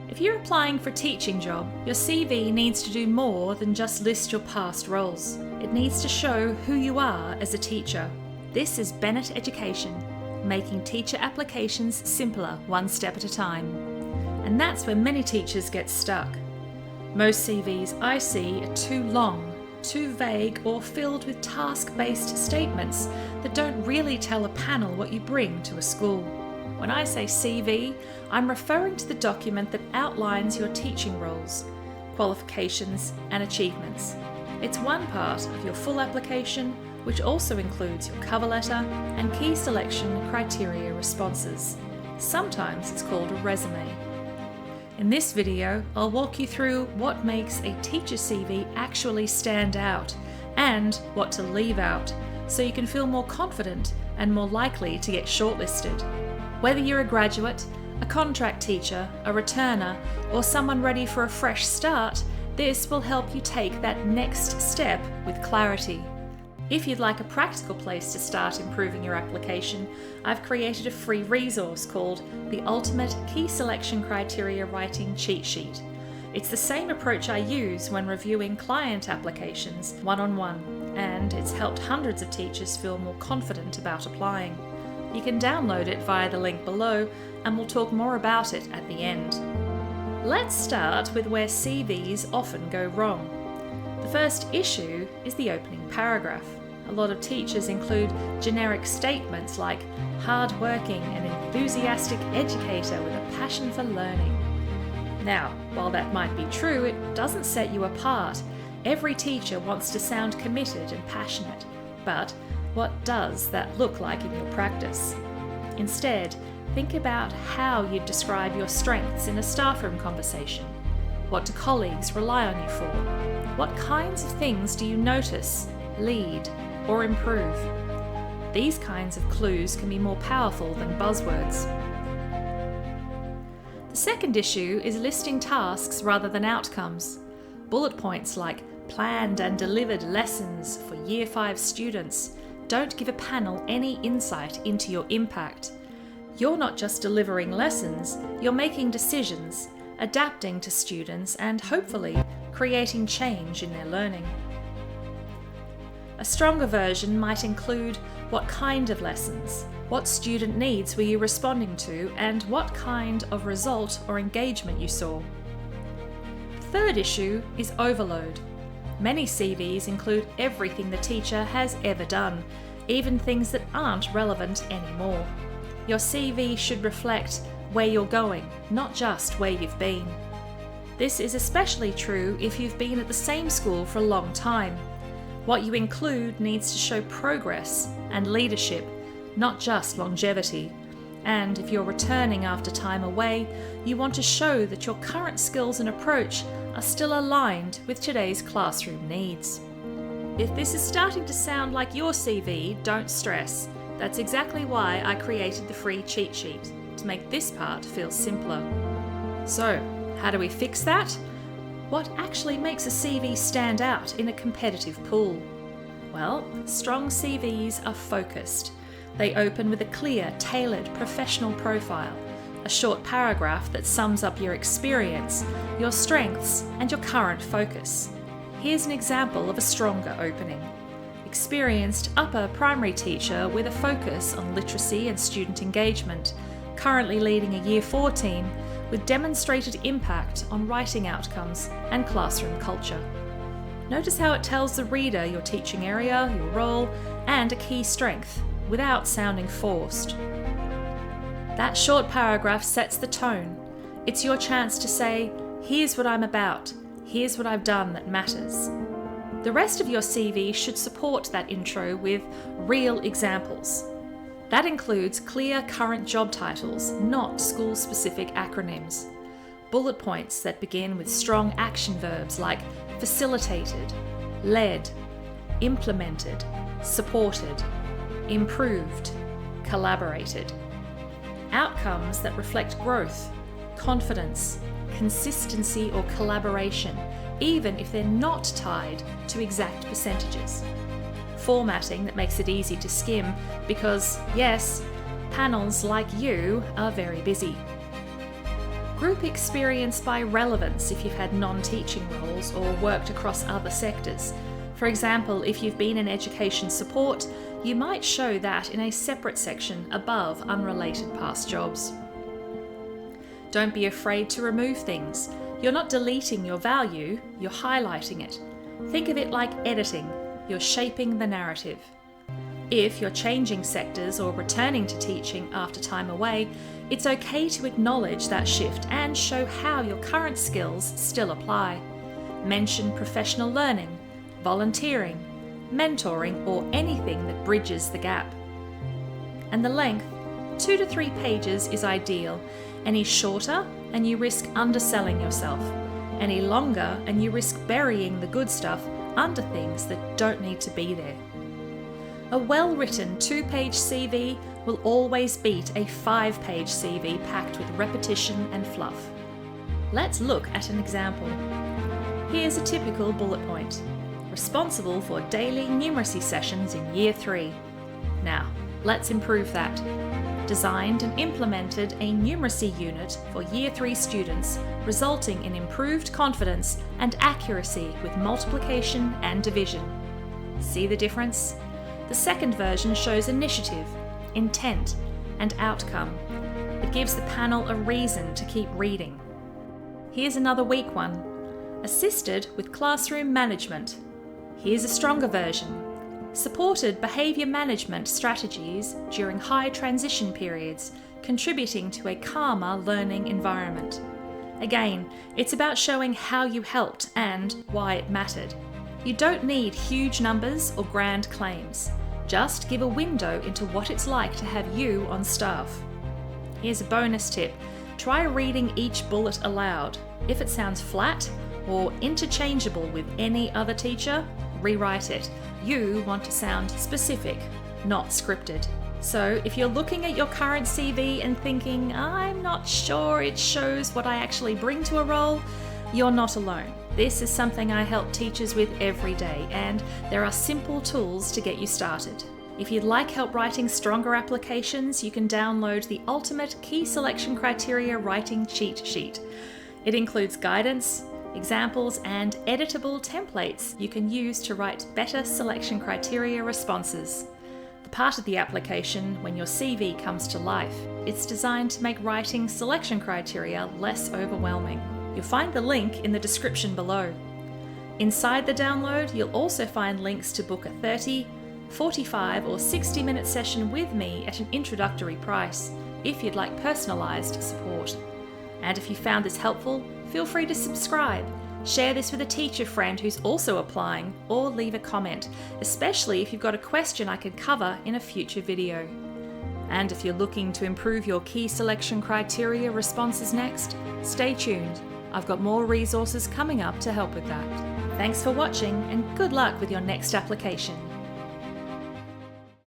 If you're applying for a teaching job, your CV needs to do more than just list your past roles. It needs to show who you are as a teacher. This is Bennet Education, making teacher applications simpler one step at a time. And that's where many teachers get stuck. Most CVs I see are too long, too vague, or filled with task-based statements that don't really tell a panel what you bring to a school. When I say CV, I'm referring to the document that outlines your teaching roles, qualifications, and achievements. It's one part of your full application, which also includes your cover letter and key selection criteria responses. Sometimes it's called a resume. In this video, I'll walk you through what makes a teacher CV actually stand out and what to leave out, so you can feel more confident and more likely to get shortlisted. Whether you're a graduate, a contract teacher, a returner, or someone ready for a fresh start, this will help you take that next step with clarity. If you'd like a practical place to start improving your application, I've created a free resource called the Ultimate Key Selection Criteria Writing Cheat Sheet. It's the same approach I use when reviewing client applications one-on-one, and it's helped hundreds of teachers feel more confident about applying. You can download it via the link below, and we'll talk more about it at the end. Let's start with where CVs often go wrong. The first issue is the opening paragraph. A lot of teachers include generic statements like hard-working and enthusiastic educator with a passion for learning. Now, while that might be true, it doesn't set you apart. Every teacher wants to sound committed and passionate, but what does that look like in your practice? Instead, think about how you'd describe your strengths in a staff room conversation. What do colleagues rely on you for? What kinds of things do you notice, lead, or improve? These kinds of clues can be more powerful than buzzwords. The second issue is listing tasks rather than outcomes. Bullet points like planned and delivered lessons for Year 5 students don't give a panel any insight into your impact. You're not just delivering lessons, you're making decisions, adapting to students, and hopefully creating change in their learning. A stronger version might include what kind of lessons, what student needs were you responding to, and what kind of result or engagement you saw. The third issue is overload. Many CVs include everything the teacher has ever done, even things that aren't relevant anymore. Your CV should reflect where you're going, not just where you've been. This is especially true if you've been at the same school for a long time. What you include needs to show progress and leadership, not just longevity. And if you're returning after time away, you want to show that your current skills and approach are still aligned with today's classroom needs. If this is starting to sound like your CV, don't stress. That's exactly why I created the free cheat sheet, to make this part feel simpler. So, how do we fix that? What actually makes a CV stand out in a competitive pool? Well, strong CVs are focused. They open with a clear, tailored, professional profile, a short paragraph that sums up your experience, your strengths, and your current focus. Here's an example of a stronger opening. Experienced upper primary teacher with a focus on literacy and student engagement, currently leading a Year 4 team with demonstrated impact on writing outcomes and classroom culture. Notice how it tells the reader your teaching area, your role, and a key strength, without sounding forced. That short paragraph sets the tone. It's your chance to say, here's what I'm about, here's what I've done that matters. The rest of your CV should support that intro with real examples. That includes clear current job titles, not school-specific acronyms. Bullet points that begin with strong action verbs like facilitated, led, implemented, supported, improved, collaborated. Outcomes that reflect growth, confidence, consistency, or collaboration, even if they're not tied to exact percentages. Formatting that makes it easy to skim because, yes, panels like you are very busy. Group experience by relevance if you've had non-teaching roles or worked across other sectors. For example, if you've been in education support, you might show that in a separate section above unrelated past jobs. Don't be afraid to remove things. You're not deleting your value, you're highlighting it. Think of it like editing. You're shaping the narrative. If you're changing sectors or returning to teaching after time away, it's okay to acknowledge that shift and show how your current skills still apply. Mention professional learning, volunteering, mentoring, or anything that bridges the gap. And the length, 2 to 3 pages is ideal. Any shorter and you risk underselling yourself. Any longer and you risk burying the good stuff under things that don't need to be there. A well-written 2-page CV will always beat a 5-page CV packed with repetition and fluff. Let's look at an example. Here's a typical bullet point. Responsible for daily numeracy sessions in Year 3. Now, let's improve that. Designed and implemented a numeracy unit for Year 3 students, resulting in improved confidence and accuracy with multiplication and division. See the difference? The second version shows initiative, intent, and outcome. It gives the panel a reason to keep reading. Here's another weak one. Assisted with classroom management. Here's a stronger version. Supported behaviour management strategies during high transition periods, contributing to a calmer learning environment. Again, it's about showing how you helped and why it mattered. You don't need huge numbers or grand claims. Just give a window into what it's like to have you on staff. Here's a bonus tip. Try reading each bullet aloud. If it sounds flat or interchangeable with any other teacher, rewrite it. You want to sound specific, not scripted. So if you're looking at your current CV and thinking, I'm not sure it shows what I actually bring to a role, you're not alone. This is something I help teachers with every day, and there are simple tools to get you started. If you'd like help writing stronger applications, you can download the Ultimate Key Selection Criteria Writing Cheat Sheet. It includes guidance, examples, and editable templates you can use to write better selection criteria responses. The part of the application when your CV comes to life. It's designed to make writing selection criteria less overwhelming. You'll find the link in the description below. Inside the download, you'll also find links to book a 30, 45 or 60-minute session with me at an introductory price if you'd like personalised support. And if you found this helpful, feel free to subscribe, share this with a teacher friend who's also applying, or leave a comment, especially if you've got a question I could cover in a future video. And if you're looking to improve your key selection criteria responses next, stay tuned. I've got more resources coming up to help with that. Thanks for watching and good luck with your next application.